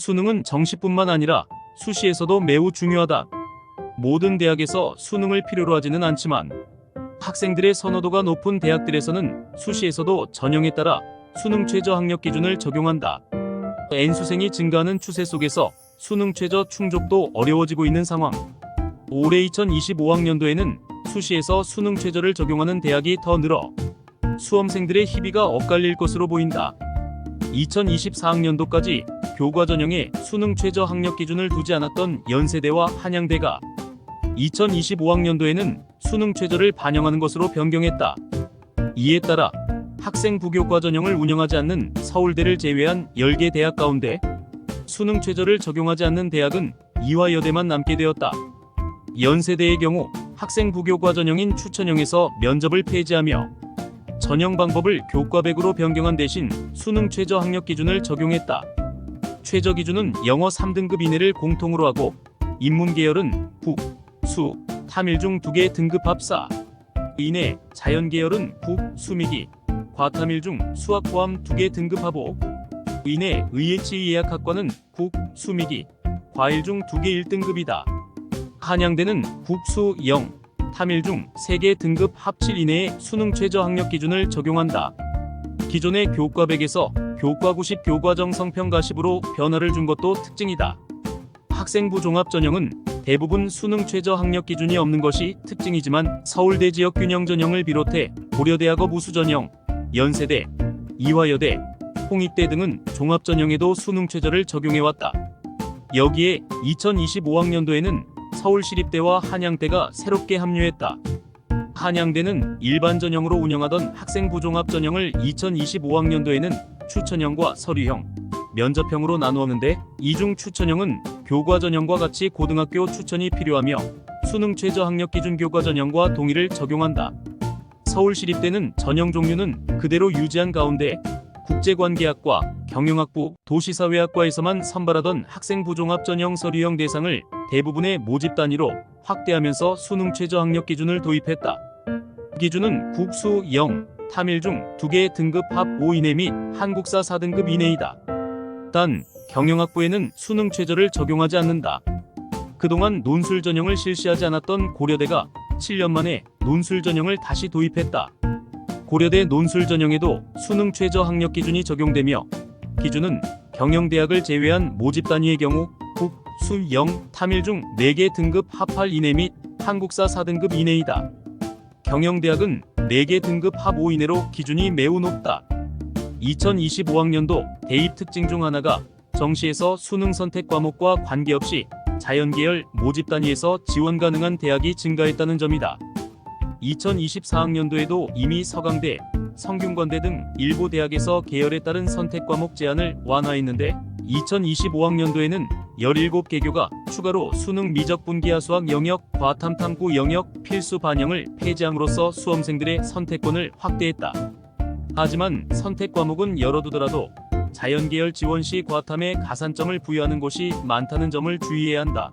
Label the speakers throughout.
Speaker 1: 수능은 정시뿐만 아니라 수시에서도 매우 중요하다. 모든 대학에서 수능을 필요로 하지는 않지만 학생들의 선호도가 높은 대학들에서는 수시에서도 전형에 따라 수능 최저 학력 기준을 적용한다. N수생이 증가하는 추세 속에서 수능 최저 충족도 어려워지고 있는 상황. 올해 2025학년도에는 수시에서 수능 최저를 적용하는 대학이 더 늘어 수험생들의 희비가 엇갈릴 것으로 보인다. 2024학년도까지 교과 전형에 수능 최저 학력 기준을 두지 않았던 연세대와 한양대가 2025학년도에는 수능 최저를 반영하는 것으로 변경했다. 이에 따라 학생 부교과 전형을 운영하지 않는 서울대를 제외한 10개 대학 가운데 수능 최저를 적용하지 않는 대학은 이화여대만 남게 되었다. 연세대의 경우 학생 부교과 전형인 추천형에서 면접을 폐지하며 전형 방법을 교과백으로 변경한 대신 수능 최저 학력 기준을 적용했다. 최저 기준은 영어 3등급 이내를 공통으로 하고 인문 계열은 국, 수, 탐일 중 2개 등급 합사 이내, 자연 계열은 국, 수미기, 과탐일 중 수학 포함 2개 등급하고 이내 의예치의예학학과는 국, 수미기, 과일 중 2개 1등급이다. 한양대는 국, 수, 영, 탐일 중 3개 등급 합칠 이내의 수능 최저 학력 기준을 적용한다. 기존의 교과 100에서 교과 90 교과정 성평가 10으로 변화를 준 것도 특징이다. 학생부 종합 전형은 대부분 수능 최저 학력 기준이 없는 것이 특징이지만 서울대 지역 균형 전형을 비롯해 고려대학업 우수 전형, 연세대, 이화여대, 홍익대 등은 종합 전형에도 수능 최저를 적용해왔다. 여기에 2025학년도에는 서울시립대와 한양대가 새롭게 합류했다. 한양대는 일반 전형으로 운영하던 학생부 종합 전형을 2025학년도에는 추천형과 서류형, 면접형으로 나누었는데 이중 추천형은 교과 전형과 같이 고등학교 추천이 필요하며 수능 최저 학력 기준 교과 전형과 동일을 적용한다. 서울시립대는 전형 종류는 그대로 유지한 가운데 국제관계학과, 경영학부, 도시사회학과에서만 선발하던 학생부 종합 전형 서류형 대상을 대부분의 모집 단위로 확대하면서 수능 최저 학력 기준을 도입했다. 기준은 국, 수, 영, 탐일 중 2개 등급 합 5 이내 및 한국사 4등급 이내이다. 단, 경영학부에는 수능 최저를 적용하지 않는다. 그동안 논술 전형을 실시하지 않았던 고려대가 7년 만에 논술 전형을 다시 도입했다. 고려대 논술 전형에도 수능 최저 학력 기준이 적용되며 기준은 경영대학을 제외한 모집 단위의 경우 국, 수, 영, 탐일 중 4개 등급 합 8 이내 및 한국사 4등급 이내이다. 경영대학은 4개 등급 합 5 이내로 기준이 매우 높다. 2025학년도 대입 특징 중 하나가 정시에서 수능 선택 과목과 관계없이 자연계열 모집 단위에서 지원 가능한 대학이 증가했다는 점이다. 2024학년도에도 이미 서강대, 성균관대 등 일부 대학에서 계열에 따른 선택 과목 제한을 완화했는데 2025학년도에는 17개교가 추가로 수능 미적 분기하 수학 영역, 과탐 탐구 영역 필수 반영을 폐지함으로써 수험생들의 선택권을 확대했다. 하지만 선택 과목은 열어두더라도 자연계열 지원 시 과탐에 가산점을 부여하는 곳이 많다는 점을 주의해야 한다.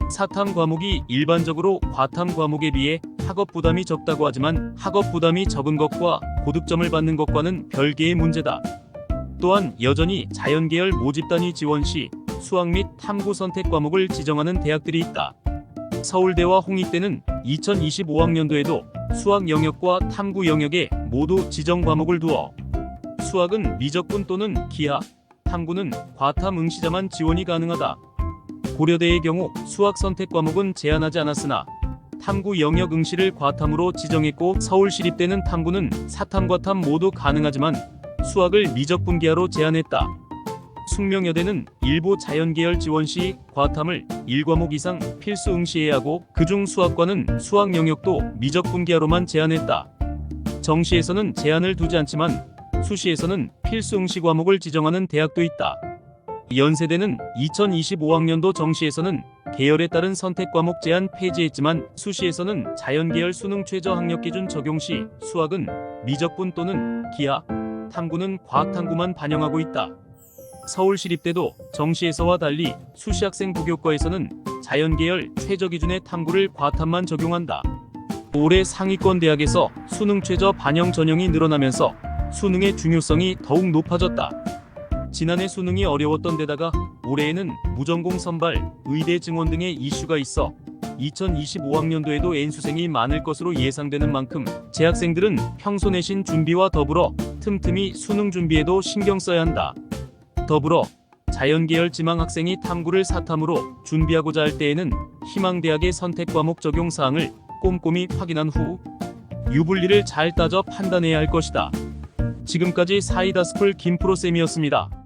Speaker 1: 사탐 과목이 일반적으로 과탐 과목에 비해 학업 부담이 적다고 하지만 학업 부담이 적은 것과 고득점을 받는 것과는 별개의 문제다. 또한 여전히 자연계열 모집 단위 지원 시 수학 및 탐구 선택 과목을 지정하는 대학들이 있다. 서울대와 홍익대는 2025학년도에도 수학 영역과 탐구 영역에 모두 지정 과목을 두어 수학은 미적분 또는 기하, 탐구는 과탐 응시자만 지원이 가능하다. 고려대의 경우 수학 선택 과목은 제한하지 않았으나 탐구 영역 응시를 과탐으로 지정했고 서울시립대는 탐구는 사탐 과탐 모두 가능하지만 수학을 미적분 기하로 제한했다. 숙명여대는 일부 자연계열 지원 시 과탐을 1과목 이상 필수 응시해야 하고 그중 수학과는 수학 영역도 미적분 기하로만 제한했다. 정시에서는 제한을 두지 않지만 수시에서는 필수 응시 과목을 지정하는 대학도 있다. 연세대는 2025학년도 정시에서는 계열에 따른 선택 과목 제한 폐지했지만 수시에서는 자연계열 수능 최저 학력 기준 적용 시 수학은 미적분 또는 기하, 탐구는 과학탐구만 반영하고 있다. 서울시립대도 정시에서와 달리 수시학생 부교과에서는 자연계열 최저 기준의 탐구를 과탐만 적용한다. 올해 상위권 대학에서 수능 최저 반영 전형이 늘어나면서 수능의 중요성이 더욱 높아졌다. 지난해 수능이 어려웠던 데다가 올해에는 무전공 선발, 의대 증원 등의 이슈가 있어 2025학년도에도 N수생이 많을 것으로 예상되는 만큼 재학생들은 평소 내신 준비와 더불어 틈틈이 수능 준비에도 신경 써야 한다. 더불어 자연계열 지망 학생이 탐구를 사탐으로 준비하고자 할 때에는 희망대학의 선택 과목 적용 사항을 꼼꼼히 확인한 후 유불리를 잘 따져 판단해야 할 것이다. 지금까지 사이다스쿨 김프로쌤이었습니다.